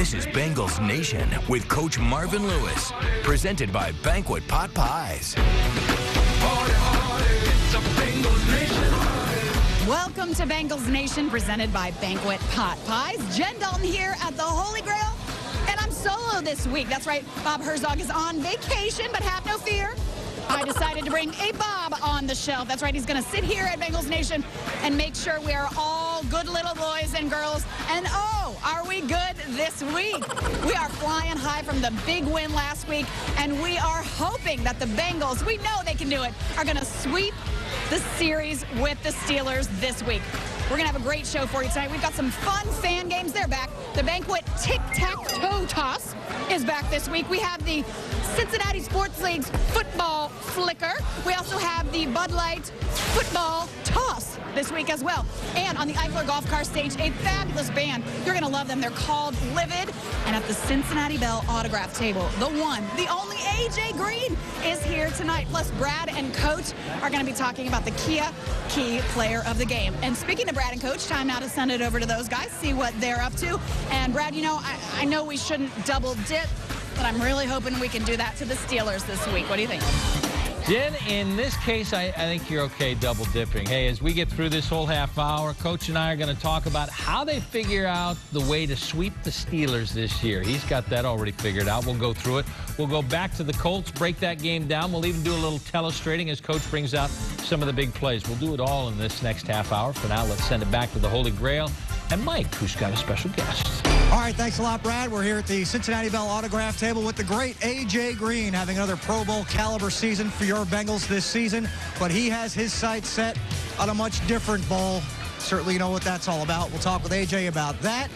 This is Bengals Nation with Coach Marvin Lewis, presented by Banquet Pot Pies. Welcome to Bengals Nation, presented by Banquet Pot Pies. Jen Dalton here at the Holy Grail, and I'm solo this week. That's right, Bob Herzog is on vacation, but have no fear. I decided to bring a Bob on the shelf. That's right, he's going to sit here at Bengals Nation and make sure we are all good little boys and girls. And oh, are we good this week? We are flying high from the big win last week, and we are hoping that the Bengals, we know they can do it, are going to sweep the series with the Steelers this week. We're going to have a great show for you tonight. We've got some fun fan games. They're back. The Banquet Tic-Tac-Toe Toss is back this week. We have the Cincinnati Sports League's Football Flicker. We also have the Bud Light Football Toss this week as well. And on the Eichler Golf Car stage, a fabulous band. You're going to love them. They're called Livid. And at the Cincinnati Bell autograph table, the one, the only AJ Green is here tonight. Plus, Brad and Coach are going to be talking about the Kia Key Player of the Game. And speaking of Brad and Coach, time now to send it over to those guys, see what they're up to. And Brad, you know, I know we shouldn't double dip, but I'm really hoping we can do that to the Steelers this week. What do you think? Jen, in this case, I think you're okay double dipping. Hey, as we get through this whole half hour, Coach and I are going to talk about how they figure out the way to sweep the Steelers this year. He's got that already figured out. We'll go through it. We'll go back to the Colts, break that game down. We'll even do a little telestrating as Coach brings out some of the big plays. We'll do it all in this next half hour. For now, let's send it back to the Holy Grail and Mike, who's got a special guest. All right, thanks a lot, Brad. We're here at the Cincinnati Bell autograph table with the great A.J. Green, having another Pro Bowl caliber season for your Bengals this season. But he has his sights set on a much different bowl. Certainly you know what that's all about. We'll talk with A.J. about that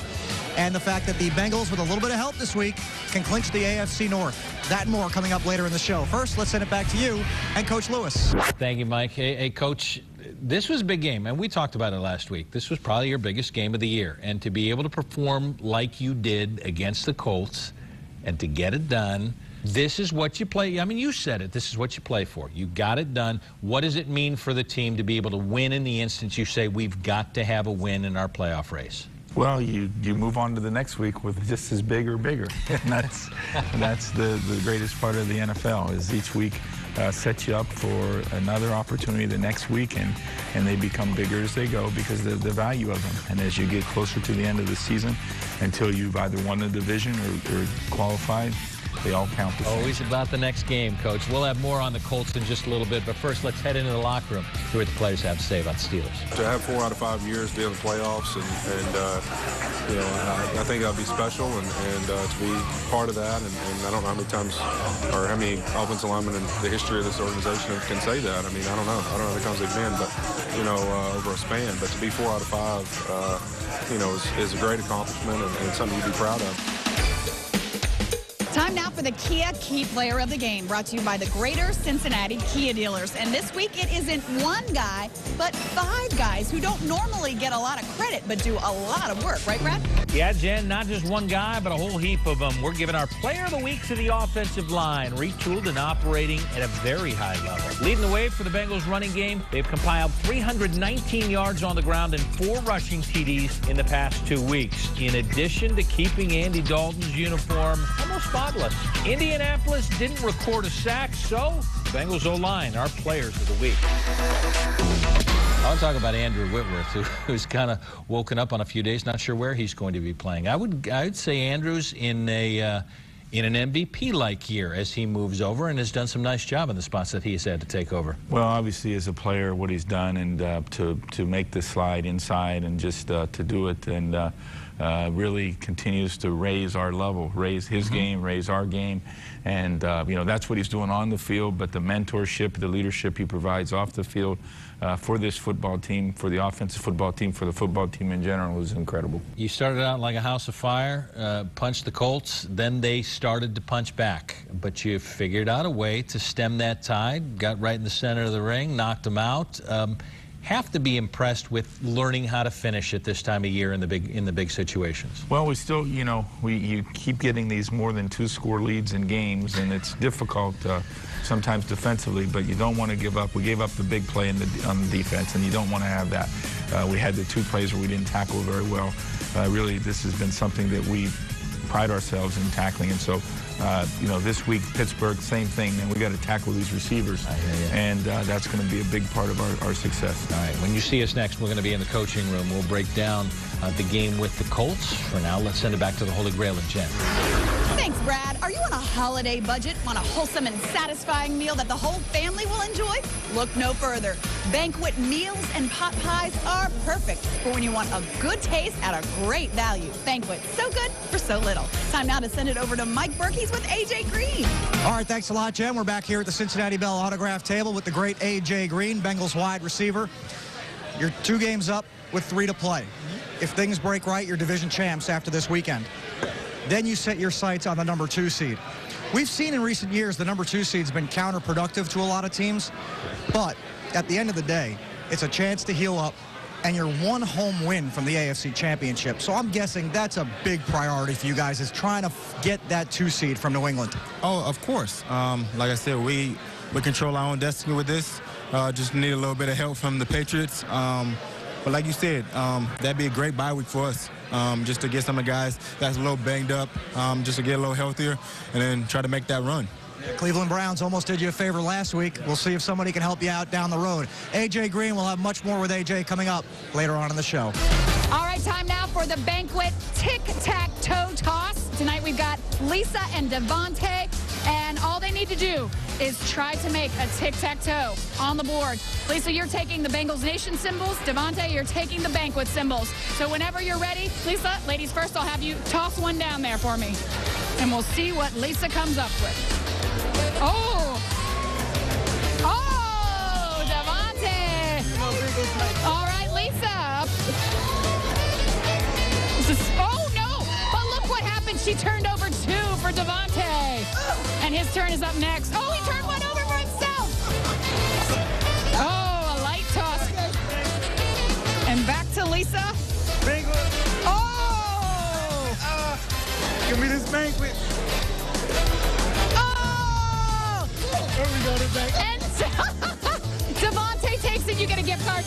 and the fact that the Bengals, with a little bit of help this week, can clinch the AFC North. That and more coming up later in the show. First, let's send it back to you and Coach Lewis. Thank you, Mike. Hey, Coach, this was a big game, and we talked about it last week. This was probably your biggest game of the year, and to be able to perform like you did against the Colts and to get it done, this is what you play. I mean, you said it. This is what you play for. You got it done. What does it mean for the team to be able to win in the instance you say we've got to have a win in our playoff race? Well, you move on to the next week with just as big or bigger. And that's the greatest part of the NFL, is each week sets you up for another opportunity the next week, and they become bigger as they go because of the value of them. And as you get closer to the end of the season, until you've either won the division or qualified, they all count the same. Always about the next game, Coach. We'll have more on the Colts in just a little bit, but first let's head into the locker room, see what the players have to say about the Steelers. To have 4 out of 5 years be in the playoffs, and you know, I think that'll be special, and to be part of that, and I don't know how many times or how many offensive linemen in the history of this organization can say that. I mean, I don't know how many times they've been, but you know, over a span. But to be 4 out of 5, you know, is a great accomplishment and something to be proud of. Time now for the Kia Key Player of the Game, brought to you by the Greater Cincinnati Kia Dealers. And this week it isn't one guy, but 5 guys who don't normally get a lot of credit, but do a lot of work. Right, Brad? Yeah, Jen, not just one guy, but a whole heap of them. We're giving our Player of the Week to the offensive line, retooled and operating at a very high level. Leading the way for the Bengals running game, they've compiled 319 yards on the ground and 4 rushing TDs in the past 2 weeks. In addition to keeping Andy Dalton's uniform almost spotless. Indianapolis didn't record a sack, so Bengals O-line, our players of the week. I want to talk about Andrew Whitworth, who's kind of woken up on a few days, not sure where he's going to be playing. I'd say Andrew's in an MVP-like year as he moves over and has done some nice job in the spots that he has had to take over. Well, obviously, as a player, what he's done, and to make the slide inside and just to do it, and really continues to raise our level, raise his game, raise our game. And, you know, that's what he's doing on the field, but the mentorship, the leadership he provides off the field for this football team, for the offensive football team, for the football team in general is incredible. You started out like a house of fire, punched the Colts, then they started to punch back. But you figured out a way to stem that tide, got right in the center of the ring, knocked them out. Have to be impressed with learning how to finish at this time of year in the big situations. Well, we still, you know, you keep getting these more than 2-score leads in games, and it's difficult sometimes defensively, but you don't want to give up. We gave up the big play on the defense, and you don't want to have that. We had the 2 plays where we didn't tackle very well. Really, this has been something that we've pride ourselves in tackling. And so, you know, this week, Pittsburgh, same thing, man. We got to tackle these receivers. And that's going to be a big part of our success. All right, when you see us next, we're going to be in the coaching room. We'll break down the game with the Colts. For now, let's send it back to the Holy Grail and Jen. Thanks, Brad. Are you on a holiday budget? Want a wholesome and satisfying meal that the whole family will enjoy? Look no further. Banquet meals and pot pies are perfect for when you want a good taste at a great value. Banquet, so good for so little. Time now to send it over to Mike Berkey's with AJ Green. All right, thanks a lot, Jen. We're back here at the Cincinnati Bell autograph table with the great AJ Green, Bengals wide receiver. You're 2 games up with 3 to play. If things break right, you're division champs after this weekend. Then you set your sights on the number 2 seed. We've seen in recent years the number 2 seed's been counterproductive to a lot of teams, but at the end of the day, it's a chance to heal up, and you're 1 home win from the AFC Championship. So I'm guessing that's a big priority for you guys, is trying to get that 2 seed from New England. Oh, of course. Like I said, we control our own destiny with this. Just need a little bit of help from the Patriots. But like you said, that'd be a great bye week for us, just to get some of the guys that's a little banged up, just to get a little healthier, and then try to make that run. Cleveland Browns almost did you a favor last week. We'll see if somebody can help you out down the road. AJ Green, will have much more with AJ coming up later on in the show. All right, time now for the Banquet tic-tac-toe toss. Tonight we've got Lisa and Devontae, and all they need to do is try to make a tic-tac-toe on the board. Lisa, you're taking the Bengals Nation symbols. Devontae, you're taking the Banquet symbols. So whenever you're ready, Lisa, ladies first, I'll have you toss one down there for me. And we'll see what Lisa comes up with. Oh! Oh, Devontae! All right, Lisa. Oh, no! But look what happened. She turned over 2 for Devontae. And his turn is up next. Oh, he turned one over for himself. Oh, a light toss. And back to Lisa. Oh! Give me this Banquet. Oh! There we go, the Banquet. And Devontae takes it. You get a gift card.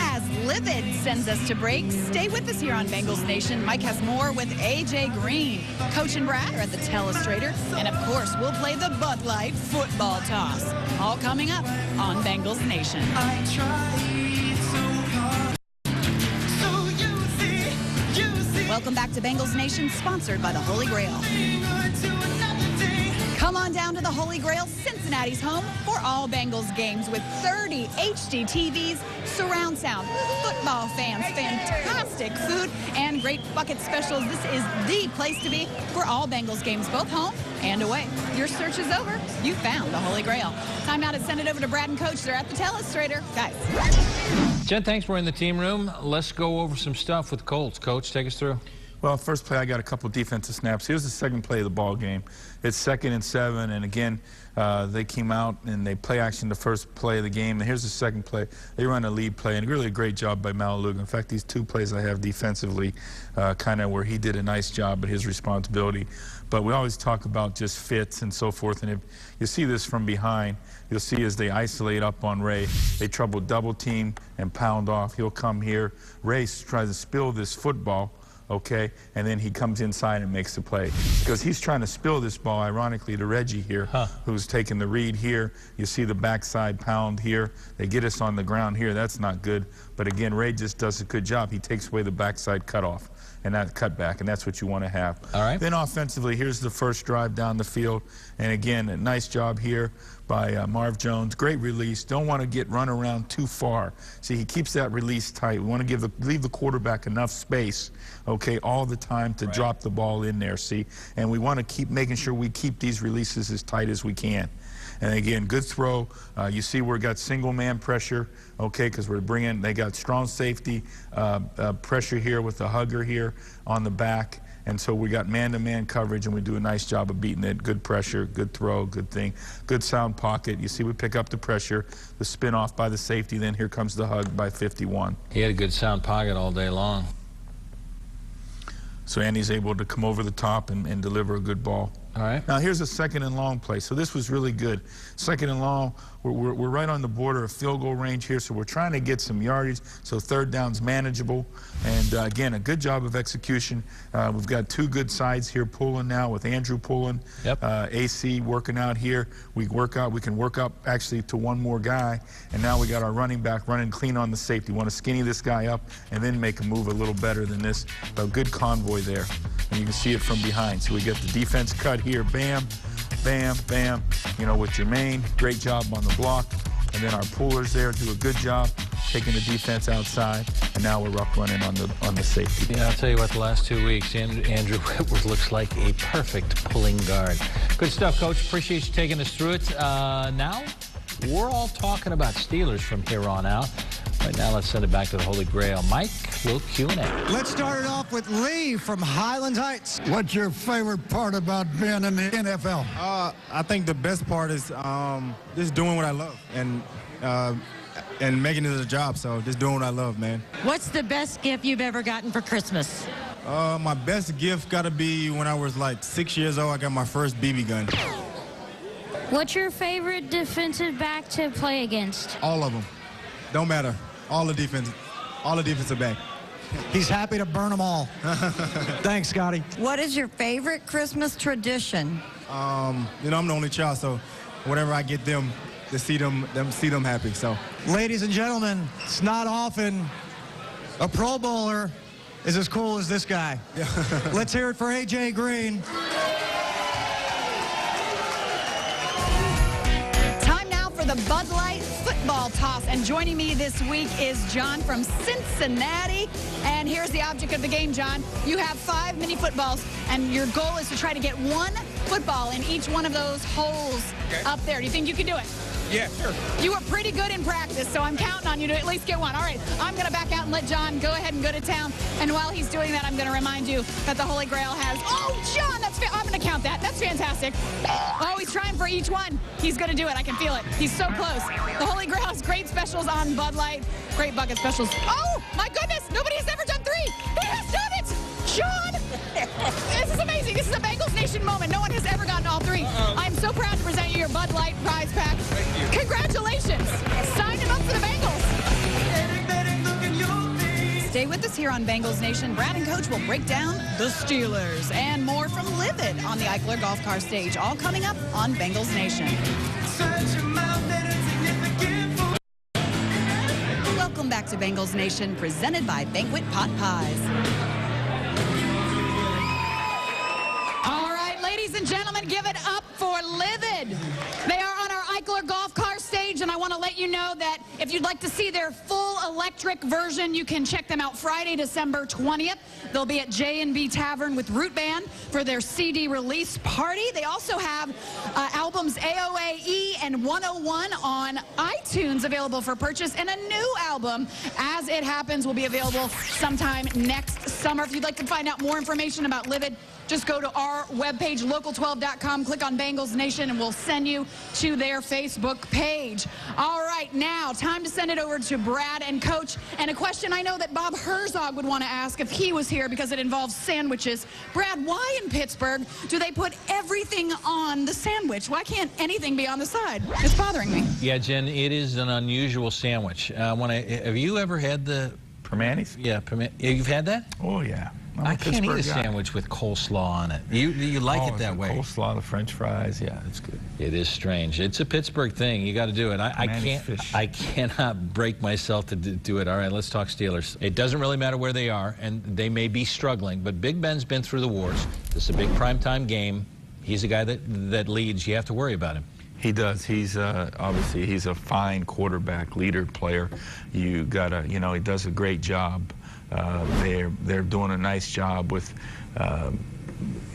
As Livid sends us to break, stay with us here on Bengals Nation. Mike has more with AJ Green. Coach and Brad are at the telestrator. And, of course, we'll play the Bud Light football toss. All coming up on Bengals Nation. Welcome back to Bengals Nation, sponsored by the Holy Grail. Come on down to the Holy Grail, Cincinnati's home for all Bengals games with 30 HD TVs, surround sound, football fans, fantastic food, and great bucket specials. This is the place to be for all Bengals games, both home and away. Your search is over. You found the Holy Grail. Time now to send it over to Brad and Coach. They're at the telestrator. Guys. Jen, thanks. We're in the team room. Let's go over some stuff with the Colts. Coach, take us through. Well, first play, I got a couple defensive snaps. Here's the second play of the ball game. It's 2nd and 7, and again, they came out and they play action the first play of the game. And here's the second play. They run a lead play, and really a great job by Malaluga. In fact, these 2 plays I have defensively, kind of where he did a nice job at his responsibility. But we always talk about just fits and so forth. And if you see this from behind, you'll see as they isolate up on Ray, they trouble double team and pound off. He'll come here. Ray tries to spill this football. Okay, and then he comes inside and makes the play. Because he's trying to spill this ball, ironically, to Reggie here, who's taking the read here. You see the backside pound here. They get us on the ground here. That's not good. But again, Ray just does a good job. He takes away the backside cutoff and that cutback, and that's what you want to have. All right. Then offensively, here's the first drive down the field. And again, a nice job here by Marv Jones. Great release. Don't want to get run around too far. See, he keeps that release tight. We want to leave the quarterback enough space, okay, all the time to drop the ball in there, see? And we want to keep making sure we keep these releases as tight as we can. And again, good throw. You see we've got single man pressure, okay, because they got strong safety pressure here with the hugger here on the back. And so we got man-to-man coverage, and we do a nice job of beating it. Good pressure, good throw, good thing. Good sound pocket. You see we pick up the pressure, the spin off by the safety, then here comes the hug by 51. He had a good sound pocket all day long. So Andy's able to come over the top and deliver a good ball. All right. Now here's a 2nd and long play. So this was really good. 2nd and long, we're right on the border of field goal range here, so we're trying to get some yardage so third down's manageable. And again, a good job of execution. We've got two good sides here pulling now with Andrew pulling, AC working out here. We can work up actually to one more guy, and now we got our running back running clean on the safety. Want to skinny this guy up and then make him move a little better than this. A good convoy there, and you can see it from behind. So we get the defense cut here, bam, bam, bam, you know, with Jermaine, great job on the block, and then our pullers there do a good job taking the defense outside, and now we're up running on the safety. Yeah, I'll tell you what, the last 2 weeks, Andrew Whitworth looks like a perfect pulling guard. Good stuff, Coach. Appreciate you taking us through it. Now, we're all talking about Steelers from here on out. Right now, let's send it back to the Holy Grail. Mike, little Q&A. Let's start it off with Lee from Highland Heights. What's your favorite part about being in the NFL? I think the best part is just doing what I love and making it a job. So just doing what I love, man. What's the best gift you've ever gotten for Christmas? My best gift got to be when I was like 6 years old. I got my first BB gun. What's your favorite defensive back to play against? All of them. Don't matter. All the defensive back. He's happy to burn them all. Thanks, Scotty. What is your favorite Christmas tradition? You know, I'm the only child, so whatever I get them to see them happy. So, ladies and gentlemen, it's not often a Pro Bowler is as cool as this guy. Let's hear it for A.J. Green. Time now for the Bud Light football toss. And joining me this week is John from Cincinnati. And here's the object of the game, John. You have 5 mini footballs, and your goal is to try to get 1 football in each one of those holes up there. Do you think you can do it? Yeah, sure. You were pretty good in practice, so I'm counting on you to at least get 1. All right, I'm going to back out and let John go ahead and go to town. And while he's doing that, I'm going to remind you that the Holy Grail has... Oh, John, I'm going to count that. That's fantastic. Oh, he's trying for each one. He's going to do it. I can feel it. He's so close. The Holy Grail has great specials on Bud Light. Great bucket specials. Oh, my goodness. Nobody has ever done 3. He has done it. John, this is amazing. This is a Bengals Nation moment. No one has ever gotten all 3. I'm so proud to present you your Bud Light prize pack. Thank you. Congratulations. Sign him up for the Bengals. Stay with us here on Bengals Nation. Brad and Coach will break down the Steelers and more from Livid on the Eichler Golf Car Stage. All coming up on Bengals Nation. Welcome back to Bengals Nation, presented by Banquet Pot Pies. All right, ladies and gentlemen, give it up for Livid. They are on our Eichler Golf Car Stage, and I want to let you know that if you'd like to see their full electric version, you can check them out Friday, December 20th. They'll be at J&B Tavern with Root Band for their CD release party. They also have albums AOAE and 101 on iTunes available for purchase, and a new album, As It Happens, will be available sometime next summer. If you'd like to find out more information about Livid, just go to our webpage, local12.com, click on Bengals Nation, and we'll send you to their Facebook page. All right, now, time to send it over to Brad and Coach. And a question I know that Bob Herzog would want to ask if he was here because it involves sandwiches. Brad, why in Pittsburgh do they put everything on the sandwich? Why can't anything be on the side? It's bothering me. Yeah, Jen, it is an unusual sandwich. Have you ever had the... Permanis? Yeah, you've had that? Oh, yeah. I can't eat a sandwich with coleslaw on it. You like it that way? Coleslaw, the French fries, yeah, it's good. It is strange. It's a Pittsburgh thing. You got to do it. I cannot break myself to do it. All right, let's talk Steelers. It doesn't really matter where they are, and they may be struggling, but Big Ben's been through the wars. This is a big primetime game. He's a guy that leads. You have to worry about him. He does. He's obviously he's a fine quarterback, leader, player. You gotta, you know, he does a great job. They're doing a nice job with,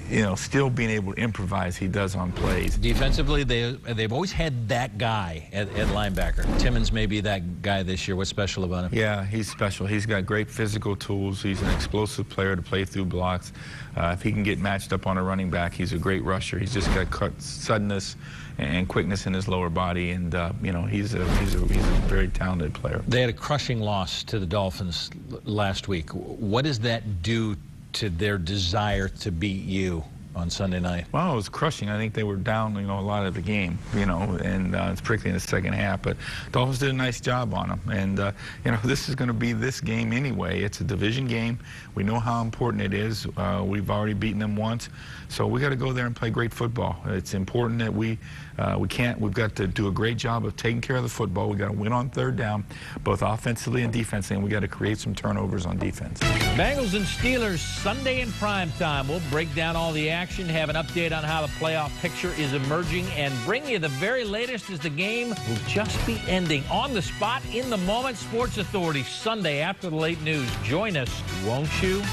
you know, still being able to improvise. He does on plays. Defensively, they've always had that guy at linebacker. Timmons may be that guy this year. What's special about him? Yeah, he's special. He's got great physical tools. He's an explosive player to play through blocks. If he can get matched up on a running back, he's a great rusher. He's just got suddenness and quickness in his lower body, and you know, he's a very talented player. They had a crushing loss to the Dolphins last week. What does that do to their desire to beat you? on Sunday night? Well, it was crushing. I think they were down, a lot of the game, and it's particularly in the second half. But Dolphins did a nice job on them. And, this is going to be this game anyway. It's a division game. We know how important it is. We've already beaten them once. So we got to go there and play great football. It's important that we've got to do a great job of taking care of the football. We got to win on third down, both offensively and defensively, and we got to create some turnovers on defense. Bengals and Steelers Sunday in prime time. We'll break down all the action, have an update on how the playoff picture is emerging, and bring you the very latest as the game will just be ending. On the spot, in the moment, Sports Authority, Sunday after the late news. Join us, won't you?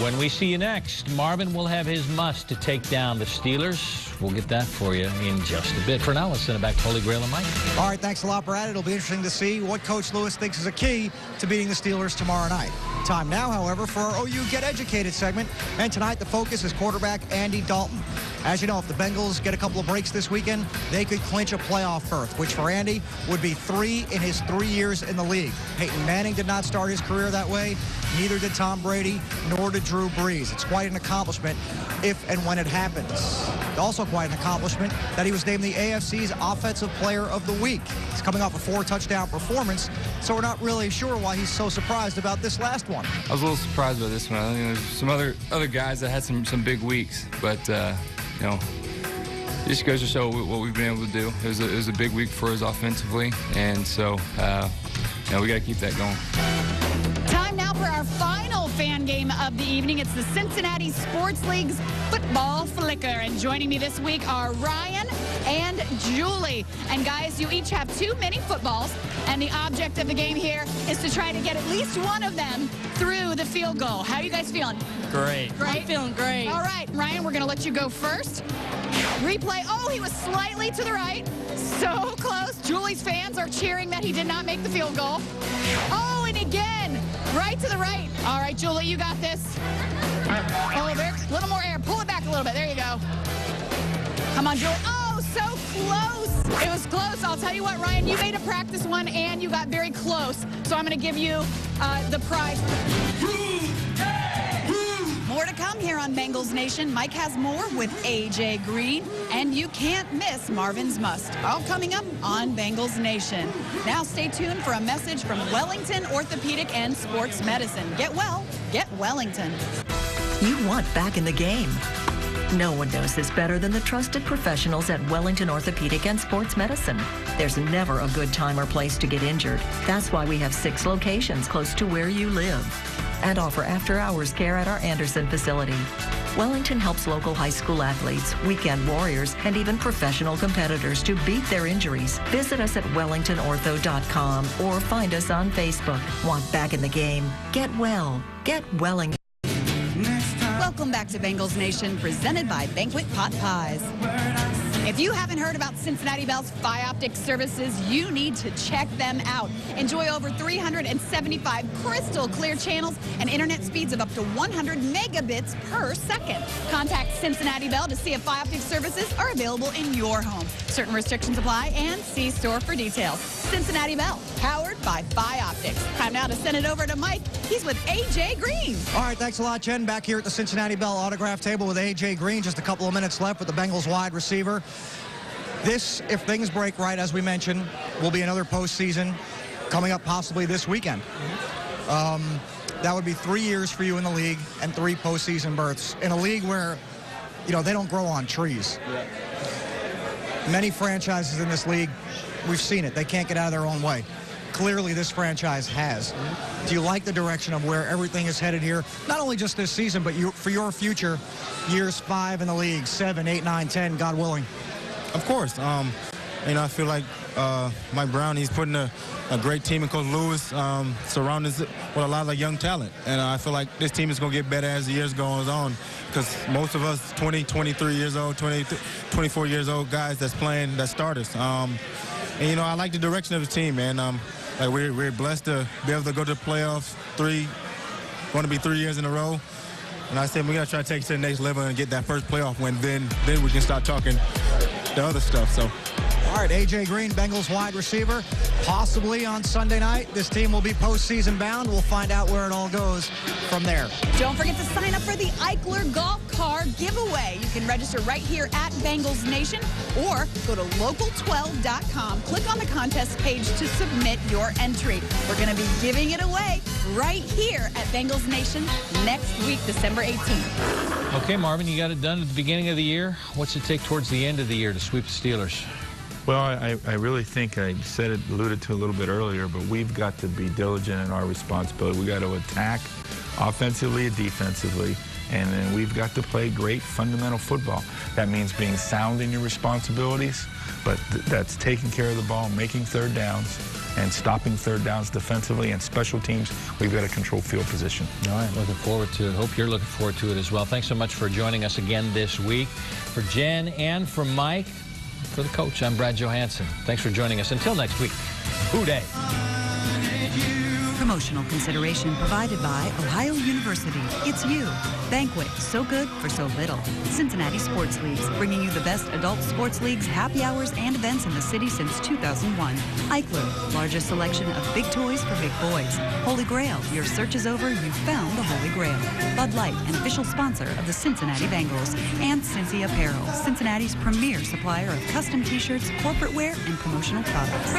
When we see you next, Marvin will have his must to take down the Steelers. We'll get that for you in just a bit. For now, let's send it back to Holy Grail and Mike. All right, thanks a lot, Brad. It'll be interesting to see what Coach Lewis thinks is a key to beating the Steelers tomorrow night. Time now, however, for our OU Get Educated segment. And tonight, the focus is quarterback Andy Dalton. As you know, if the Bengals get a couple of breaks this weekend, they could clinch a playoff berth, which for Andy would be 3 in his 3 years in the league. Peyton Manning did not start his career that way. Neither did Tom Brady, nor did Drew Brees. It's quite an accomplishment if and when it happens. Also quite an accomplishment that he was named the AFC's Offensive Player of the Week. He's coming off a 4-touchdown performance, so we're not really sure why he's so surprised about this last one. I was a little surprised by this one. I think there's some other guys that had some big weeks, but it just goes to show what we've been able to do. It was a big week for us offensively, and so we got to keep that going. Time now for our final fan game of the evening. It's the Cincinnati Sports League's Football Flicker. And joining me this week are Ryan and Julie. And guys, you each have 2 mini footballs. And the object of the game here is to try to get at least one of them through the field goal. How are you guys feeling? Great. Great? I'm feeling great. All right, Ryan, we're going to let you go first. Replay. Oh, he was slightly to the right. So close. Julie's fans are cheering that he did not make the field goal. Oh, and again, right to the right. All right, Julie, you got this. Oh, there's a little more air. Pull it back a little bit. There you go. Come on, Julie. Oh, so close. It was close. I'll tell you what, Ryan, you made a practice one, and you got very close. So I'm going to give you the prize. More to come here on Bengals Nation. Mike has more with AJ Green, and you can't miss Marvin's Must. All coming up on Bengals Nation. Now stay tuned for a message from Wellington Orthopedic and Sports Medicine. Get well, get Wellington. You want back in the game. No one knows this better than the trusted professionals at Wellington Orthopedic and Sports Medicine. There's never a good time or place to get injured. That's why we have 6 locations close to where you live and offer after-hours care at our Anderson facility. Wellington helps local high school athletes, weekend warriors, and even professional competitors to beat their injuries. Visit us at wellingtonortho.com or find us on Facebook. Want back in the game? Get well. Get Wellington. Welcome back to Bengals Nation, presented by Banquet Pot Pies. If you haven't heard about Cincinnati Bell's Optic services, you need to check them out. Enjoy over 375 crystal clear channels and internet speeds of up to 100 megabits per second. Contact Cincinnati Bell to see if Optic services are available in your home. Certain restrictions apply, and see store for details. Cincinnati Bell, powered by Optics. Time now to send it over to Mike. He's with AJ Green. All right, thanks a lot, Jen. Back here at the Cincinnati Bell autograph table with AJ Green. Just a couple of minutes left with the Bengals wide receiver. This, if things break right, as we mentioned, will be another postseason coming up possibly this weekend. That would be 3 years for you in the league and 3 postseason berths in a league where, they don't grow on trees. Yeah. Many franchises in this league, we've seen it. They can't get out of their own way. Clearly, this franchise has. Do you like the direction of where everything is headed here? Not only just this season, but for your future, years 5 in the league, 7, 8, 9, 10, God willing. Of course. I feel like Mike Brown, he's putting a great team, and Coach Lewis surrounded with a lot of young talent. And I feel like this team is going to get better as the years goes on, because most of us 20, 23 years old, 24 years old guys that's playing, that's starters. And, I like the direction of the team, man. We're blessed to be able to go to the playoffs going to be 3 years in a row. And I said we got to try to take it to the next level and get that first playoff win. Then we can start talking the other stuff. So All right, A.J. Green, Bengals wide receiver, possibly on Sunday night. This team will be postseason bound. We'll find out where it all goes from there. Don't forget to sign up for the Eichler Golf Car giveaway. You can register right here at Bengals Nation or go to local12.com. Click on the contest page to submit your entry. We're going to be giving it away right here at Bengals Nation next week, December 18th. Okay, Marvin, you got it done at the beginning of the year. What's it take towards the end of the year to sweep the Steelers? Well, I really think I said it, alluded to a little bit earlier, but we've got to be diligent in our responsibility. We got to attack offensively and defensively, and then we've got to play great fundamental football. That means being sound in your responsibilities, but that's taking care of the ball, making third downs, and stopping third downs defensively, and special teams. We've got to control field position. All right, looking forward to it. Hope you're looking forward to it as well. Thanks so much for joining us again this week. For Jen and for Mike, for the coach, I'm Brad Johansson. Thanks for joining us. Until next week, Who Day. Promotional consideration provided by Ohio University. It's you. Banquet, so good for so little. Cincinnati Sports Leagues, bringing you the best adult sports leagues, happy hours, and events in the city since 2001. Eichler, largest selection of big toys for big boys. Holy Grail, your search is over, you found the Holy Grail. Bud Light, an official sponsor of the Cincinnati Bengals. And Cincy Apparel, Cincinnati's premier supplier of custom t-shirts, corporate wear, and promotional products.